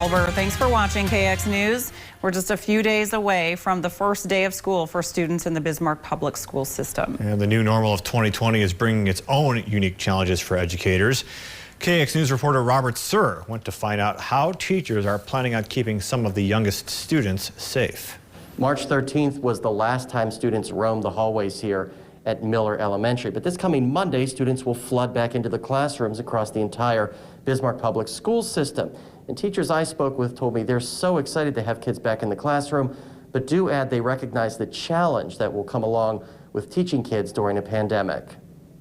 Thanks for watching KX News. We're just a few days away from the first day of school for students in the Bismarck Public School System. And the new normal of 2020 is bringing its own unique challenges for educators. KX News reporter Robert Suhr went to find out how teachers are planning on keeping some of the youngest students safe. March 13th was the last time students roamed the hallways here at Miller Elementary. But this coming Monday, students will flood back into the classrooms across the entire Bismarck Public School System. And teachers I spoke with told me they're so excited to have kids back in the classroom, but do add they recognize the challenge that will come along with teaching kids during a pandemic.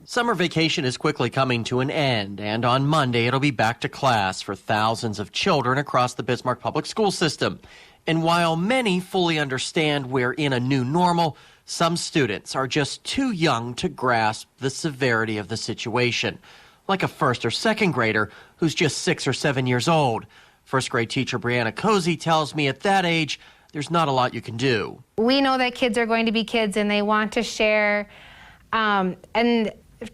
Summer vacation is quickly coming to an end, and on Monday it'll be back to class for thousands of children across the Bismarck Public School System. And while many fully understand we're in a new normal, some students are just too young to grasp the severity of the situation. Like a first or second grader who's just 6 or 7 years old. First grade teacher Brianna Cozy tells me at that age, there's not a lot you can do. We know that kids are going to be kids and they want to share. And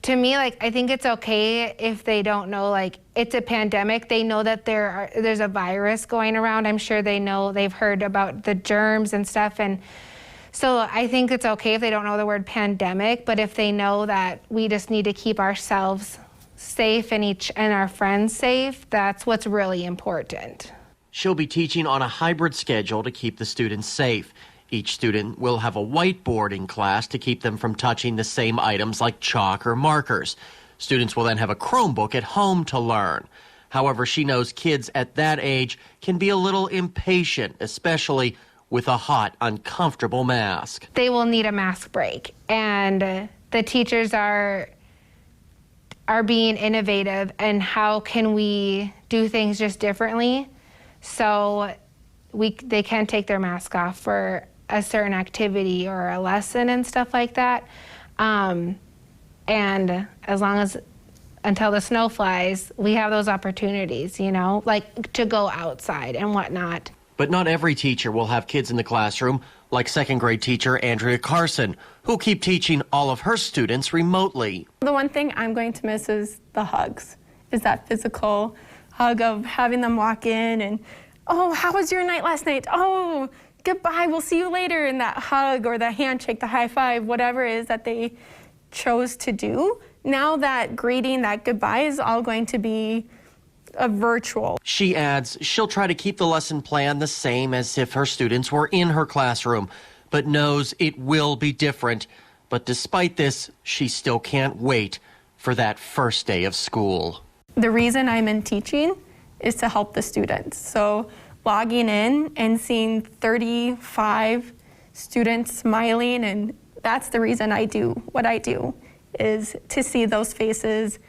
to me, I think it's okay if they don't know, it's a pandemic. They know that there's a virus going around. I'm sure they know, they've heard about the germs and stuff. And so I think it's okay if they don't know the word pandemic, but if they know that we just need to keep ourselves safe and our friends safe, that's what's really important. She'll be teaching on a hybrid schedule to keep the students safe. Each student will have a whiteboard in class to keep them from touching the same items like chalk or markers. Students will then have a Chromebook at home to learn. However, she knows kids at that age can be a little impatient, especially with a hot, uncomfortable mask. They will need a mask break, and the teachers are being innovative, and how can we do things just differently so they can take their mask off for a certain activity or a lesson and stuff like that. And as long as, until the snow flies, we have those opportunities, to go outside and whatnot. But not every teacher will have kids in the classroom, like second grade teacher Andrea Carson, who'll keep teaching all of her students remotely. The one thing I'm going to miss is the hugs, is that physical hug of having them walk in and, oh, how was your night last night? Oh, goodbye, we'll see you later. And that hug or the handshake, the high five, whatever it is that they chose to do. Now that greeting, that goodbye is all going to be a virtual. She adds she'll try to keep the lesson plan the same as if her students were in her classroom, but knows it will be different. But despite this, she still can't wait for that first day of school. The reason I'm in teaching is to help the students. So logging in and seeing 35 students smiling, and that's the reason I do what I do, is to see those faces,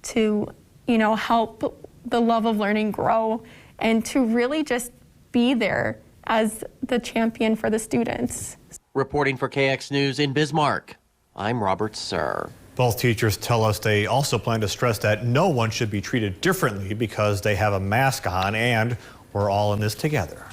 to, help the love of learning grow, and to really just be there as the champion for the students. Reporting for KX News in Bismarck, I'm Robert Suhr. Both teachers tell us they also plan to stress that no one should be treated differently because they have a mask on, and we're all in this together.